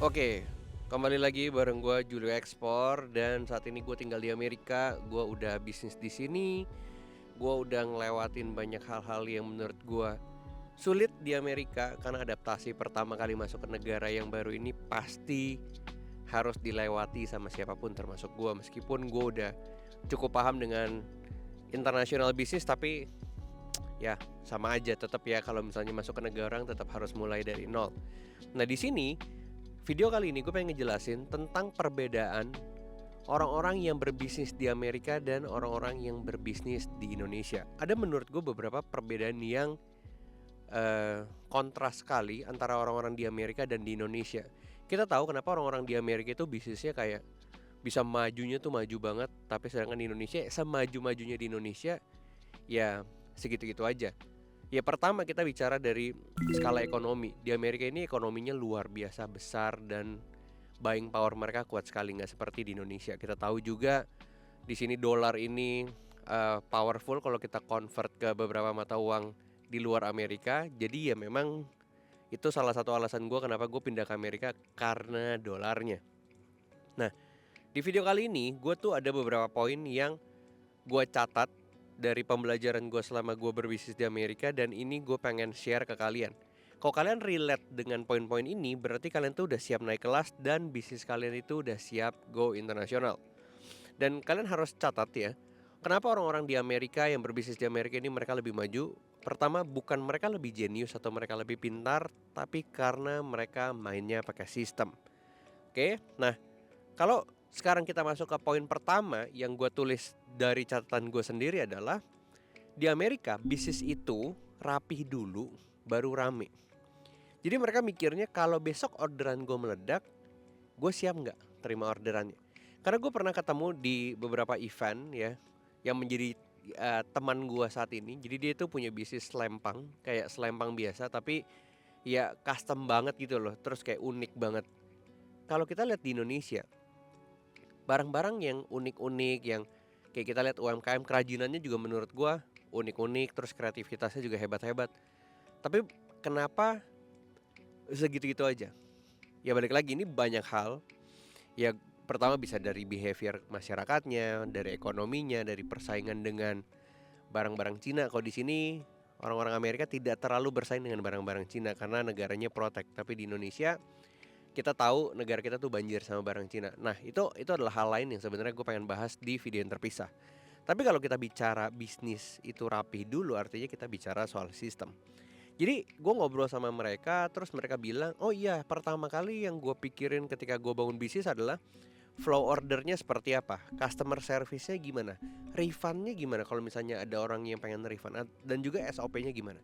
Oke, kembali lagi bareng gue Julio Ekspor dan saat ini gue tinggal di Amerika. Gue udah bisnis di sini. Gue udah ngelewatin banyak hal-hal yang menurut gue sulit di Amerika karena adaptasi pertama kali masuk ke negara yang baru ini pasti harus dilewati sama siapapun termasuk gue. Meskipun gue udah cukup paham dengan international bisnis, tapi ya sama aja tetap ya kalau misalnya masuk ke negara orang tetap harus mulai dari nol. Nah di sini video kali ini gue pengen ngejelasin tentang perbedaan orang-orang yang berbisnis di Amerika dan orang-orang yang berbisnis di Indonesia. Ada menurut gue beberapa perbedaan yang kontras sekali antara orang-orang di Amerika dan di Indonesia. Kita tahu kenapa orang-orang di Amerika itu bisnisnya kayak bisa majunya tuh maju banget, tapi sedangkan di Indonesia semaju-majunya di Indonesia ya segitu-gitu aja. Ya pertama kita bicara dari skala ekonomi. Di Amerika ini ekonominya luar biasa besar dan buying power mereka kuat sekali, nggak seperti di Indonesia. Kita tahu juga di sini dolar ini powerful kalau kita convert ke beberapa mata uang di luar Amerika. Jadi ya memang itu salah satu alasan gue kenapa gue pindah ke Amerika, karena dolarnya. Nah di video kali ini gue tuh ada beberapa poin yang gue catat dari pembelajaran gue selama gue berbisnis di Amerika, dan ini gue pengen share ke kalian. Kalau kalian relate dengan poin-poin ini, berarti kalian tuh udah siap naik kelas dan bisnis kalian itu udah siap go internasional. Dan kalian harus catat ya, kenapa orang-orang di Amerika yang berbisnis di Amerika ini mereka lebih maju. Pertama, bukan mereka lebih jenius atau mereka lebih pintar, tapi karena mereka mainnya pakai sistem. Oke, nah kalau sekarang kita masuk ke poin pertama yang gue tulis dari catatan gue sendiri adalah di Amerika bisnis itu rapih dulu baru rame. Jadi mereka mikirnya kalau besok orderan gue meledak, gue siap nggak terima orderannya. Karena gue pernah ketemu di beberapa event ya, yang menjadi teman gue saat ini. Jadi dia tuh punya bisnis selempang, kayak selempang biasa tapi ya custom banget gitu loh. Terus kayak unik banget. Kalau kita lihat di Indonesia, barang-barang yang unik-unik, yang kayak kita lihat UMKM kerajinannya juga menurut gua unik-unik, terus kreativitasnya juga hebat-hebat. Tapi kenapa segitu-gitu aja? Ya balik lagi, ini banyak hal. Ya pertama bisa dari behavior masyarakatnya, dari ekonominya, dari persaingan dengan barang-barang Cina. Kalau di sini orang-orang Amerika tidak terlalu bersaing dengan barang-barang Cina karena negaranya protect. Tapi di Indonesia kita tahu negara kita tuh banjir sama barang Cina. Nah itu adalah hal lain yang sebenarnya gue pengen bahas di video yang terpisah. Tapi kalau kita bicara bisnis itu rapi dulu, artinya kita bicara soal sistem. Jadi gue ngobrol sama mereka, terus mereka bilang, oh iya pertama kali yang gue pikirin ketika gue bangun bisnis adalah flow ordernya seperti apa, customer service-nya gimana, refundnya gimana kalau misalnya ada orang yang pengen refund, dan juga SOP-nya gimana.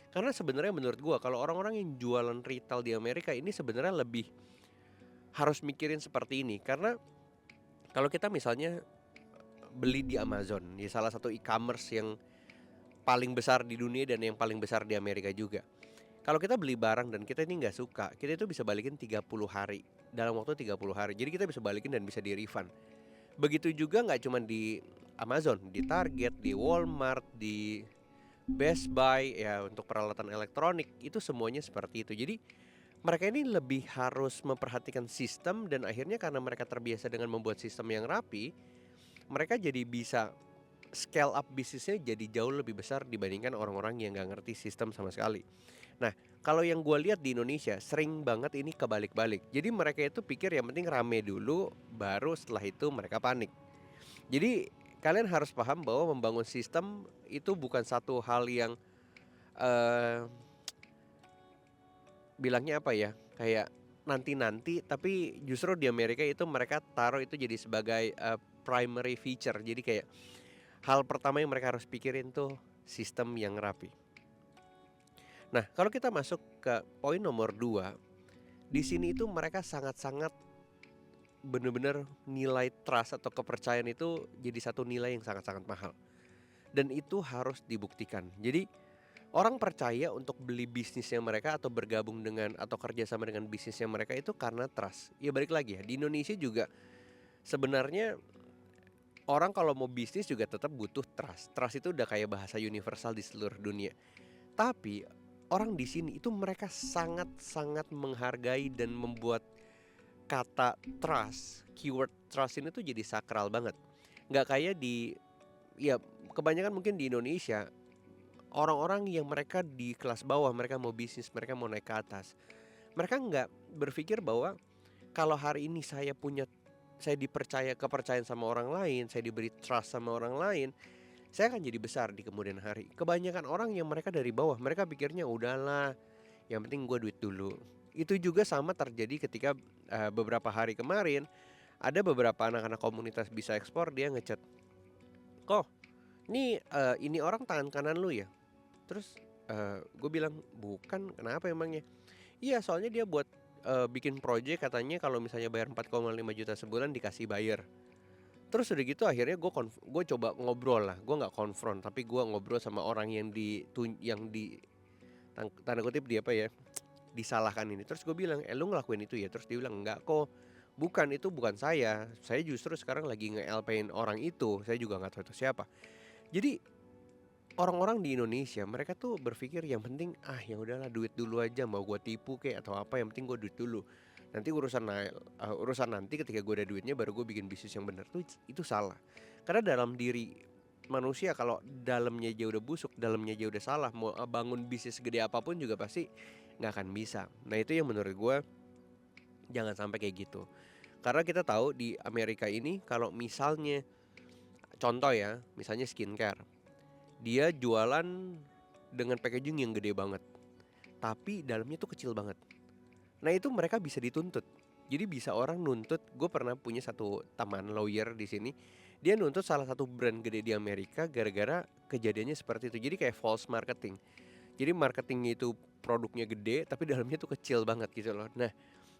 Karena sebenarnya menurut gue kalau orang-orang yang jualan retail di Amerika ini sebenarnya lebih harus mikirin seperti ini. Karena kalau kita misalnya beli di Amazon, ya salah satu e-commerce yang paling besar di dunia dan yang paling besar di Amerika juga. Kalau kita beli barang dan kita ini nggak suka, kita itu bisa balikin 30 hari. Dalam waktu 30 hari. Jadi kita bisa balikin dan bisa di refund. Begitu juga nggak cuma di Amazon, di Target, di Walmart, di Best Buy ya untuk peralatan elektronik, itu semuanya seperti itu. Jadi mereka ini lebih harus memperhatikan sistem, dan akhirnya karena mereka terbiasa dengan membuat sistem yang rapi, mereka jadi bisa scale up bisnisnya jadi jauh lebih besar dibandingkan orang-orang yang nggak ngerti sistem sama sekali. Nah, kalau yang gue lihat di Indonesia sering banget ini kebalik-balik. Jadi mereka itu pikir yang penting rame dulu, baru setelah itu mereka panik. Jadi kalian harus paham bahwa membangun sistem itu bukan satu hal yang eh, bilangnya apa ya, kayak nanti-nanti, tapi justru di Amerika itu mereka taruh itu jadi sebagai primary feature. Jadi kayak hal pertama yang mereka harus pikirin tuh sistem yang rapi. Nah, kalau kita masuk ke poin nomor 2, di sini itu mereka sangat-sangat bener-bener nilai trust atau kepercayaan itu jadi satu nilai yang sangat-sangat mahal. Dan itu harus dibuktikan. Jadi orang percaya untuk beli bisnisnya mereka atau bergabung dengan atau kerjasama dengan bisnisnya mereka itu karena trust. Ya balik lagi ya, di Indonesia juga sebenarnya orang kalau mau bisnis juga tetap butuh trust. Trust itu udah kayak bahasa universal di seluruh dunia. Tapi orang di sini itu mereka sangat-sangat menghargai dan membuat kata trust, keyword trust ini tuh jadi sakral banget. Nggak kayak ya kebanyakan mungkin di Indonesia, orang-orang yang mereka di kelas bawah, mereka mau bisnis, mereka mau naik ke atas. Mereka nggak berpikir bahwa kalau hari ini saya dipercaya kepercayaan sama orang lain, saya diberi trust sama orang lain, saya akan jadi besar di kemudian hari. Kebanyakan orang yang mereka dari bawah, mereka pikirnya udahlah, yang penting gue duit dulu. Itu juga sama terjadi ketika beberapa hari kemarin ada beberapa anak-anak komunitas bisa ekspor, dia ngechat, kok ini orang tangan kanan lu ya? Terus gue bilang bukan, kenapa emangnya? Iya, soalnya dia buat bikin project, katanya kalau misalnya bayar 4,5 juta sebulan dikasih bayar. Terus udah gitu akhirnya gue coba ngobrol lah, gue nggak konfront tapi gue ngobrol sama orang yang di tanda kutip di apa ya, disalahkan ini. Terus gue bilang, lu ngelakuin itu ya? Terus dia bilang, enggak kok, bukan, itu bukan saya justru sekarang lagi nge-LP-in orang itu, saya juga nggak tahu itu siapa. Jadi orang-orang di Indonesia mereka tuh berpikir yang penting ya udahlah, duit dulu aja, mau gue tipu kayak atau apa, yang penting gue duit dulu, nanti urusan nanti ketika gue ada duitnya baru gue bikin bisnis yang benar. Tuh itu salah, karena dalam diri manusia kalau dalamnya aja udah busuk, dalamnya aja udah salah, mau bangun bisnis gede apapun juga pasti nggak akan bisa. Nah itu yang menurut gue jangan sampai kayak gitu, karena kita tahu di Amerika ini kalau misalnya contoh ya, misalnya skincare, dia jualan dengan packaging yang gede banget, tapi dalamnya tuh kecil banget. Nah itu mereka bisa dituntut. Jadi bisa orang nuntut. Gue pernah punya satu teman lawyer di sini. Dia nuntut salah satu brand gede di Amerika gara-gara kejadiannya seperti itu. Jadi kayak false marketing. Jadi marketingnya itu produknya gede, tapi dalamnya tuh kecil banget gitu loh. Nah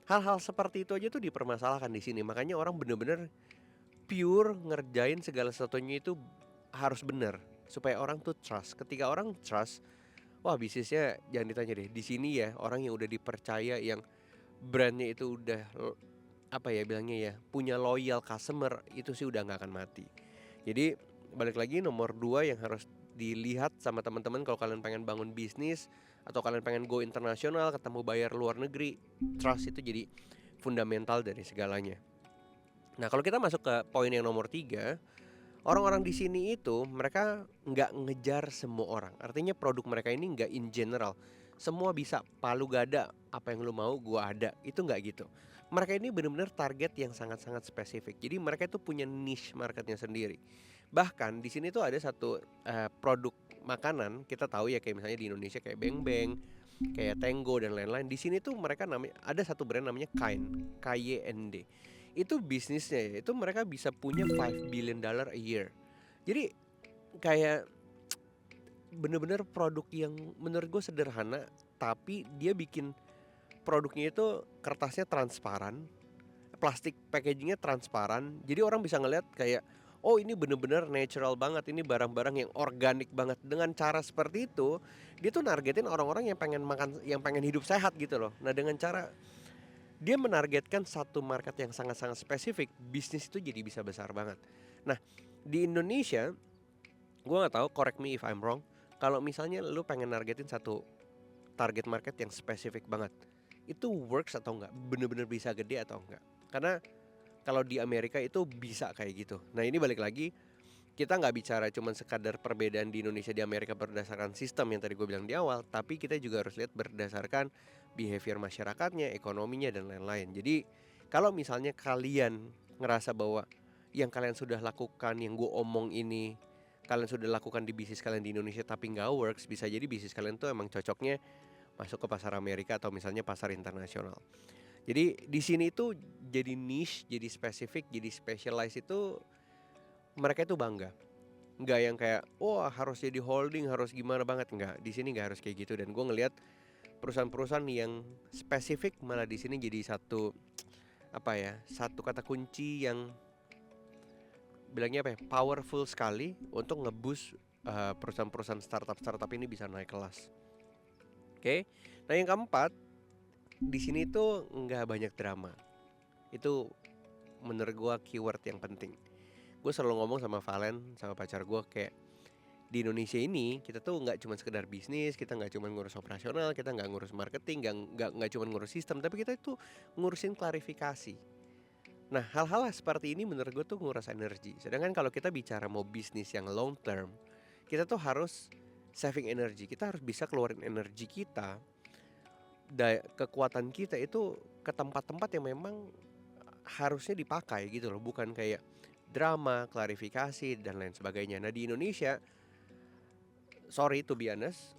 hal-hal seperti itu aja tuh dipermasalahkan di sini. Makanya orang bener-bener pure ngerjain segala sesuatunya itu harus bener supaya orang tuh trust. Ketika orang trust, wah bisnisnya jangan ditanya deh. Di sini ya orang yang udah dipercaya, yang brandnya itu udah apa ya bilangnya ya, punya loyal customer, itu sih udah nggak akan mati. Jadi balik lagi, nomor 2 yang harus dilihat sama teman-teman kalau kalian pengen bangun bisnis atau kalian pengen go internasional, ketemu bayar luar negeri, trust itu jadi fundamental dari segalanya. Nah kalau kita masuk ke poin yang nomor 3, orang-orang di sini itu mereka nggak ngejar semua orang. Artinya produk mereka ini nggak in general, semua bisa, palu gada, apa yang lu mau gua ada. Itu nggak gitu. Mereka ini benar-benar target yang sangat-sangat spesifik. Jadi mereka itu punya niche marketnya sendiri. Bahkan di sini tuh ada satu produk makanan, kita tahu ya kayak misalnya di Indonesia kayak Beng Beng, kayak Tango dan lain-lain. Di sini tuh mereka ada satu brand namanya Kind, KYND. Itu bisnisnya ya, itu mereka bisa punya $5 billion a year. Jadi kayak bener-bener produk yang menurut gue sederhana, tapi dia bikin produknya itu kertasnya transparan, plastik packagingnya transparan, jadi orang bisa ngeliat kayak, oh ini bener-bener natural banget, ini barang-barang yang organik banget. Dengan cara seperti itu dia tuh nargetin orang-orang yang pengen makan, yang pengen hidup sehat gitu loh. Nah dengan cara dia menargetkan satu market yang sangat-sangat spesifik, bisnis itu jadi bisa besar banget. Nah di Indonesia, gue nggak tahu, correct me if I'm wrong, kalau misalnya lu pengen nargetin satu target market yang spesifik banget, itu works atau enggak, bener-bener bisa gede atau enggak. Karena kalau di Amerika itu bisa kayak gitu. Nah ini balik lagi, kita nggak bicara cuman sekadar perbedaan di Indonesia di Amerika berdasarkan sistem yang tadi gue bilang di awal, tapi kita juga harus lihat berdasarkan behavior masyarakatnya, ekonominya dan lain-lain. Jadi kalau misalnya kalian ngerasa bahwa yang kalian sudah lakukan, yang gue omong ini kalian sudah lakukan di bisnis kalian di Indonesia tapi nggak works, bisa jadi bisnis kalian tuh emang cocoknya masuk ke pasar Amerika atau misalnya pasar internasional. Jadi di sini itu jadi niche, jadi spesifik, jadi specialize itu mereka itu bangga. Nggak yang kayak, wah harus jadi holding, harus gimana banget, nggak. Di sini nggak harus kayak gitu. Dan gue ngelihat perusahaan-perusahaan yang spesifik malah di sini jadi satu satu kata kunci yang bilangnya powerful sekali untuk ngeboost perusahaan-perusahaan startup ini bisa naik kelas. Oke. Nah yang keempat, di sini tuh nggak banyak drama. Itu menurut gue keyword yang penting. Gue selalu ngomong sama Valen, sama pacar gue, kayak di Indonesia ini kita tuh nggak cuma sekedar bisnis, kita nggak cuma ngurus operasional, kita nggak ngurus marketing, nggak cuma ngurus sistem, tapi kita itu ngurusin klarifikasi. Nah, hal-hal seperti ini menurut gue tuh nguras energi. Sedangkan kalau kita bicara mau bisnis yang long term, kita tuh harus saving energi. Kita harus bisa keluarin energi kita, kekuatan kita itu ke tempat-tempat yang memang harusnya dipakai gitu loh, bukan kayak drama, klarifikasi dan lain sebagainya. Nah, di Indonesia, sorry to be honest,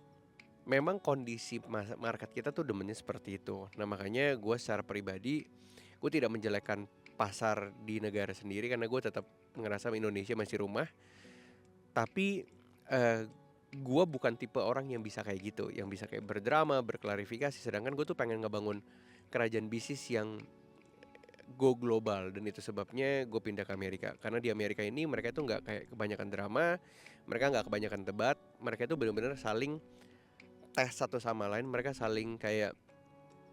memang kondisi market kita tuh demennya seperti itu. Nah, makanya gue secara pribadi, gue tidak menjelekkan pasar di negara sendiri karena gue tetap ngerasa Indonesia masih rumah. Tapi gue bukan tipe orang yang bisa kayak gitu, yang bisa kayak berdrama, berklarifikasi. Sedangkan gue tuh pengen ngebangun kerajaan bisnis yang go global, dan itu sebabnya gue pindah ke Amerika. Karena di Amerika ini mereka itu nggak kayak kebanyakan drama, mereka nggak kebanyakan debat, mereka itu benar-benar saling tes satu sama lain, mereka saling kayak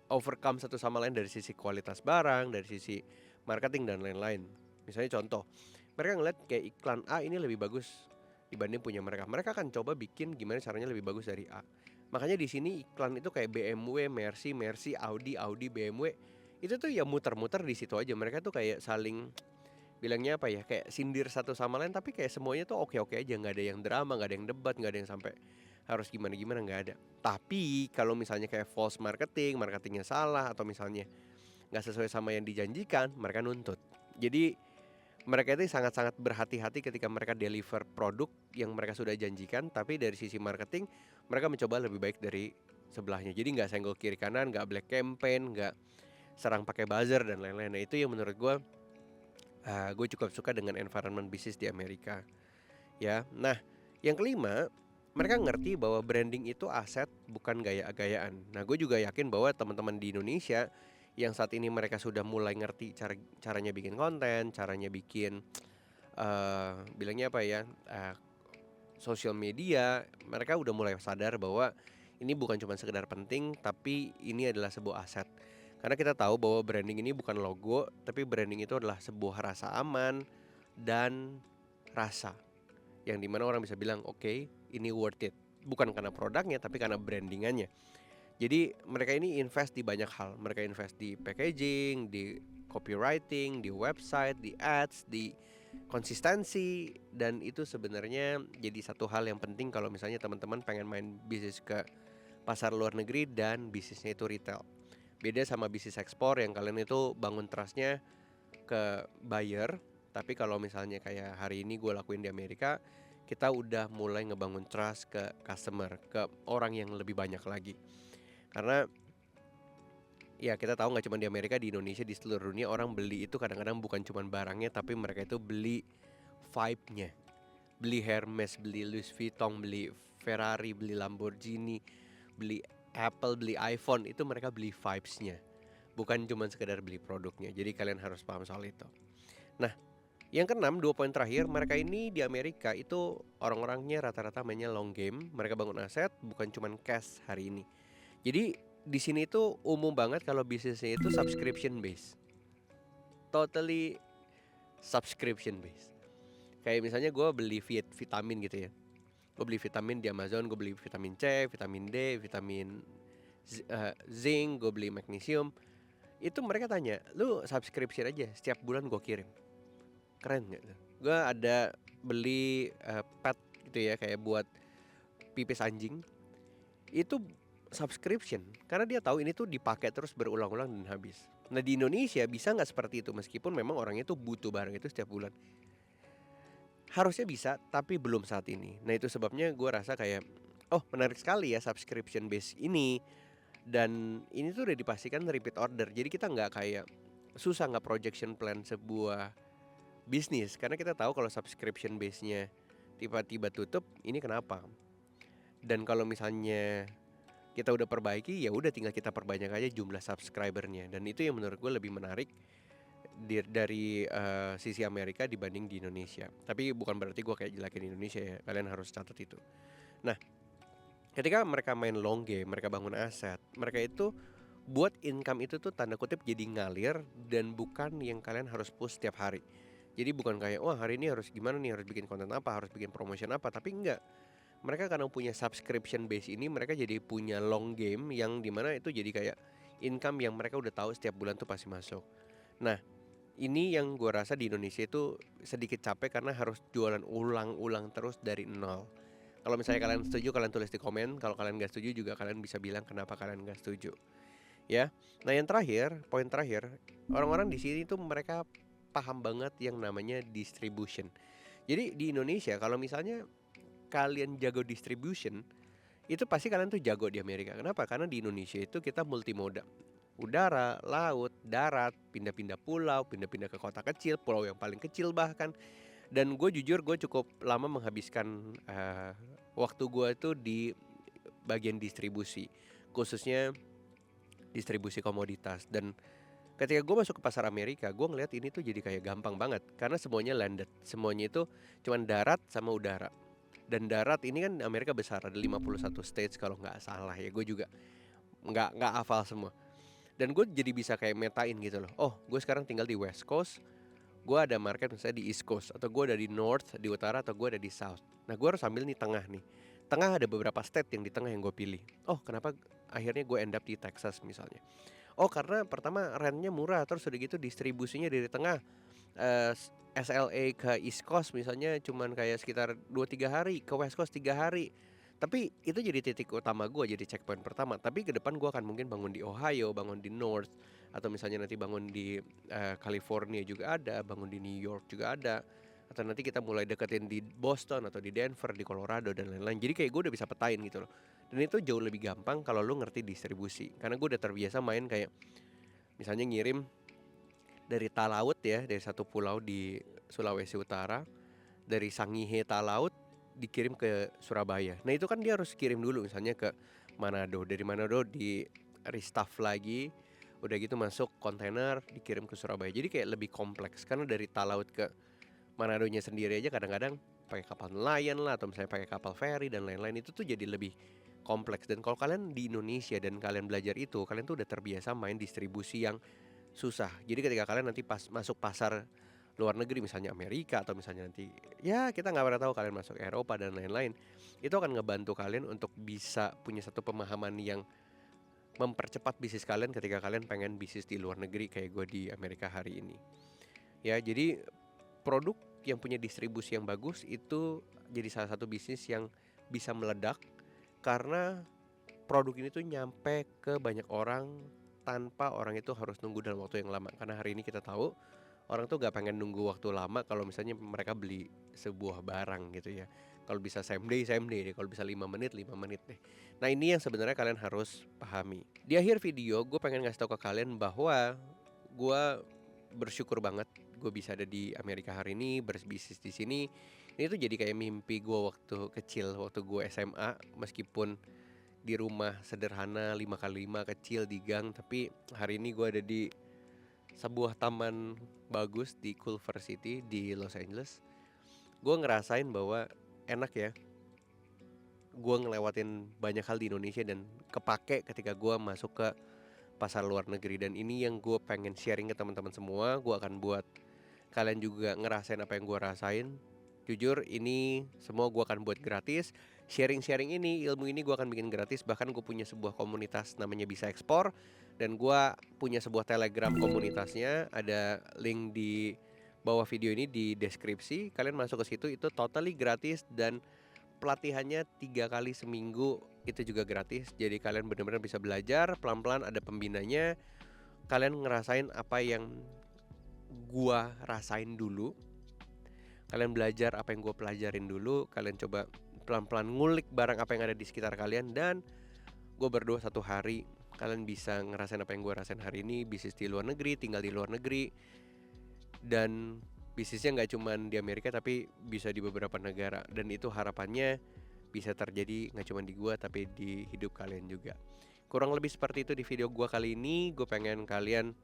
overcome satu sama lain dari sisi kualitas barang, dari sisi marketing dan lain-lain. Misalnya contoh, mereka ngeliat kayak iklan A ini lebih bagus dibanding punya mereka. Mereka akan coba bikin gimana caranya lebih bagus dari A. Makanya di sini iklan itu kayak BMW, Mercy, Audi, BMW. Itu tuh ya muter-muter di situ aja. Mereka tuh kayak saling bilangnya apa ya, kayak sindir satu sama lain, tapi kayak semuanya tuh oke-oke aja, nggak ada yang drama, nggak ada yang debat, nggak ada yang sampai harus gimana-gimana, nggak ada. Tapi kalau misalnya kayak false marketing, marketingnya salah, atau misalnya nggak sesuai sama yang dijanjikan, mereka nuntut. Jadi mereka itu sangat-sangat berhati-hati ketika mereka deliver produk yang mereka sudah janjikan, tapi dari sisi marketing mereka mencoba lebih baik dari sebelahnya. Jadi nggak senggol kiri kanan, nggak black campaign, nggak serang pakai buzzer dan lain-lain. Nah, itu yang menurut gue cukup suka dengan environment bisnis di Amerika, ya. Nah, yang kelima, mereka ngerti bahwa branding itu aset, bukan gaya-gayaan. Nah, gue juga yakin bahwa teman-teman di Indonesia yang saat ini mereka sudah mulai ngerti caranya bikin konten, caranya bikin bilangnya apa ya, sosial media, mereka udah mulai sadar bahwa ini bukan cuma sekedar penting, tapi ini adalah sebuah aset. Karena kita tahu bahwa branding ini bukan logo, tapi branding itu adalah sebuah rasa aman dan rasa yang dimana orang bisa bilang oke, ini worth it, bukan karena produknya tapi karena brandingannya. Jadi mereka ini invest di banyak hal. Mereka invest di packaging, di copywriting, di website, di ads, di konsistensi. Dan itu sebenarnya jadi satu hal yang penting kalau misalnya teman-teman pengen main bisnis ke pasar luar negeri dan bisnisnya itu retail. Beda sama bisnis ekspor yang kalian itu bangun trustnya ke buyer. Tapi kalau misalnya kayak hari ini gue lakuin di Amerika, kita udah mulai ngebangun trust ke customer, ke orang yang lebih banyak lagi. Karena ya kita tahu nggak cuma di Amerika, di Indonesia, di seluruh dunia orang beli itu kadang-kadang bukan cuma barangnya, tapi mereka itu beli vibe-nya. Beli Hermes, beli Louis Vuitton, beli Ferrari, beli Lamborghini, beli Apple, beli iPhone, itu mereka beli vibes-nya, bukan cuma sekedar beli produknya. Jadi kalian harus paham soal itu. Nah, yang keenam, 2 poin terakhir, mereka ini di Amerika itu orang-orangnya rata-rata mainnya long game. Mereka bangun aset, bukan cuma cash hari ini. Jadi di sini tuh umum banget kalau bisnisnya itu subscription based, totally subscription based. Kayak misalnya gue beli vitamin gitu ya, gue beli vitamin di Amazon, gue beli vitamin C, vitamin D, vitamin zinc, gue beli magnesium. Itu mereka tanya, lu subscription aja, setiap bulan gue kirim. Keren gak tuh? Gue ada beli pet gitu ya, kayak buat pipis anjing. Itu subscription karena dia tahu ini tuh dipakai terus berulang-ulang dan habis. Nah, di Indonesia bisa nggak seperti itu? Meskipun memang orangnya tuh butuh barang itu setiap bulan. Harusnya bisa, tapi belum saat ini. Nah, itu sebabnya gue rasa kayak, oh menarik sekali ya subscription base ini. Dan ini tuh udah dipastikan repeat order. Jadi kita nggak kayak susah nggak projection plan sebuah bisnis. Karena kita tahu kalau subscription base-nya tiba-tiba tutup, ini kenapa? Dan kalau misalnya kita udah perbaiki, ya udah tinggal kita perbanyak aja jumlah subscribernya. Dan itu yang menurut gue lebih menarik dari sisi Amerika dibanding di Indonesia. Tapi bukan berarti gue kayak jelekin Indonesia ya, kalian harus catat itu. Nah, ketika mereka main long game, mereka bangun aset, mereka itu buat income itu tuh tanda kutip jadi ngalir, dan bukan yang kalian harus push setiap hari. Jadi bukan kayak wah hari ini harus gimana nih, harus bikin konten apa, harus bikin promotion apa. Tapi enggak, mereka kadang punya subscription base ini, mereka jadi punya long game yang dimana itu jadi kayak income yang mereka udah tahu setiap bulan tuh pasti masuk. Nah, ini yang gue rasa di Indonesia itu sedikit capek karena harus jualan ulang-ulang terus dari nol. Kalau misalnya kalian setuju, kalian tulis di komen. Kalau kalian gak setuju juga kalian bisa bilang kenapa kalian gak setuju. Ya, nah yang terakhir, poin terakhir, orang-orang di sini tuh mereka paham banget yang namanya distribution. Jadi di Indonesia kalau misalnya kalian jago distribution, itu pasti kalian tuh jago di Amerika. Kenapa? Karena di Indonesia itu kita multimoda. Udara, laut, darat, pindah-pindah pulau, pindah-pindah ke kota kecil, pulau yang paling kecil bahkan. Dan gue jujur gue cukup lama menghabiskan waktu gue itu di bagian distribusi, khususnya distribusi komoditas. Dan ketika gue masuk ke pasar Amerika, gue ngeliat ini tuh jadi kayak gampang banget karena semuanya landed, semuanya itu cuman darat sama udara. Dan darat ini kan Amerika besar, ada 51 states kalau nggak salah ya, gue juga nggak hafal semua. Dan gue jadi bisa kayak metain gitu loh, oh gue sekarang tinggal di West Coast, gue ada market misalnya di East Coast, atau gue ada di North, di utara, atau gue ada di South. Nah gue harus ambil nih tengah nih. Tengah ada beberapa state yang di tengah yang gue pilih. Oh kenapa akhirnya gue end up di Texas misalnya. Oh karena pertama rentnya murah, terus udah gitu distribusinya dari tengah, eh, SLA ke East Coast misalnya cuman kayak sekitar 2-3 hari, ke West Coast 3 hari. Tapi itu jadi titik utama gue, jadi checkpoint pertama. Tapi ke depan gue akan mungkin bangun di Ohio, bangun di North, atau misalnya nanti bangun di California juga ada, bangun di New York juga ada, atau nanti kita mulai deketin di Boston atau di Denver, di Colorado dan lain-lain. Jadi kayak gue udah bisa petain gitu loh. Dan itu jauh lebih gampang kalau lu ngerti distribusi. Karena gue udah terbiasa main kayak misalnya ngirim dari Talaut ya, dari satu pulau di Sulawesi Utara, dari Sangihe Talaut dikirim ke Surabaya. Nah itu kan dia harus kirim dulu misalnya ke Manado, dari Manado di restuff lagi, udah gitu masuk kontainer dikirim ke Surabaya. Jadi kayak lebih kompleks karena dari Talaut ke Manadonya sendiri aja kadang-kadang pakai kapal nelayan lah, atau misalnya pakai kapal feri dan lain-lain, itu tuh jadi lebih kompleks. Dan kalau kalian di Indonesia dan kalian belajar itu, kalian tuh udah terbiasa main distribusi yang susah. Jadi ketika kalian nanti pas masuk pasar luar negeri misalnya Amerika, atau misalnya nanti ya kita nggak pernah tahu kalian masuk Eropa dan lain-lain, itu akan ngebantu kalian untuk bisa punya satu pemahaman yang mempercepat bisnis kalian ketika kalian pengen bisnis di luar negeri kayak gue di Amerika hari ini. Ya jadi produk yang punya distribusi yang bagus itu jadi salah satu bisnis yang bisa meledak karena produk ini tuh nyampe ke banyak orang tanpa orang itu harus nunggu dalam waktu yang lama. Karena hari ini kita tahu orang tuh gak pengen nunggu waktu lama kalau misalnya mereka beli sebuah barang gitu ya. Kalau bisa same day deh, kalau bisa 5 menit 5 menit deh. Nah ini yang sebenarnya kalian harus pahami. Di akhir video gue pengen ngasih tau ke kalian bahwa gue bersyukur banget gue bisa ada di Amerika hari ini, berbisnis di sini. Ini tuh jadi kayak mimpi gue waktu kecil, waktu gue SMA, meskipun di rumah sederhana 5x5 kecil di gang, tapi hari ini gue ada di sebuah taman bagus di Culver City di Los Angeles. Gue ngerasain bahwa enak ya, gue ngelewatin banyak hal di Indonesia dan kepake ketika gue masuk ke pasar luar negeri. Dan ini yang gue pengen sharing ke teman-teman semua. Gue akan buat kalian juga ngerasain apa yang gue rasain. Jujur ini semua gue akan buat gratis. Sharing-sharing ini, ilmu ini gue akan bikin gratis. Bahkan gue punya sebuah komunitas namanya Bisa Ekspor, dan gue punya sebuah Telegram komunitasnya. Ada link di bawah video ini di deskripsi. Kalian masuk ke situ, itu totally gratis. Dan pelatihannya 3 kali seminggu itu juga gratis. Jadi kalian benar-benar bisa belajar pelan-pelan, ada pembinanya. Kalian ngerasain apa yang gua rasain dulu, kalian belajar apa yang gua pelajarin dulu, kalian coba pelan-pelan ngulik barang apa yang ada di sekitar kalian. Dan gua berdoa satu hari kalian bisa ngerasain apa yang gua rasain hari ini, bisnis di luar negeri, tinggal di luar negeri, dan bisnisnya nggak cuma di Amerika tapi bisa di beberapa negara. Dan itu harapannya bisa terjadi nggak cuma di gua tapi di hidup kalian juga. Kurang lebih seperti itu di video gua kali ini. Gue pengen kalian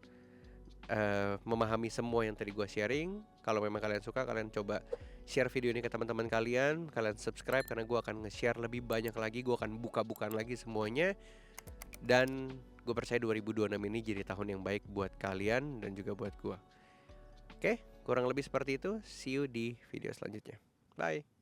memahami semua yang tadi gue sharing. Kalau memang kalian suka, kalian coba share video ini ke teman-teman kalian. Kalian subscribe karena gue akan nge-share lebih banyak lagi. Gue akan buka-bukaan lagi semuanya. Dan gue percaya 2026 ini jadi tahun yang baik buat kalian dan juga buat gue. Oke, kurang lebih seperti itu. See you di video selanjutnya. Bye.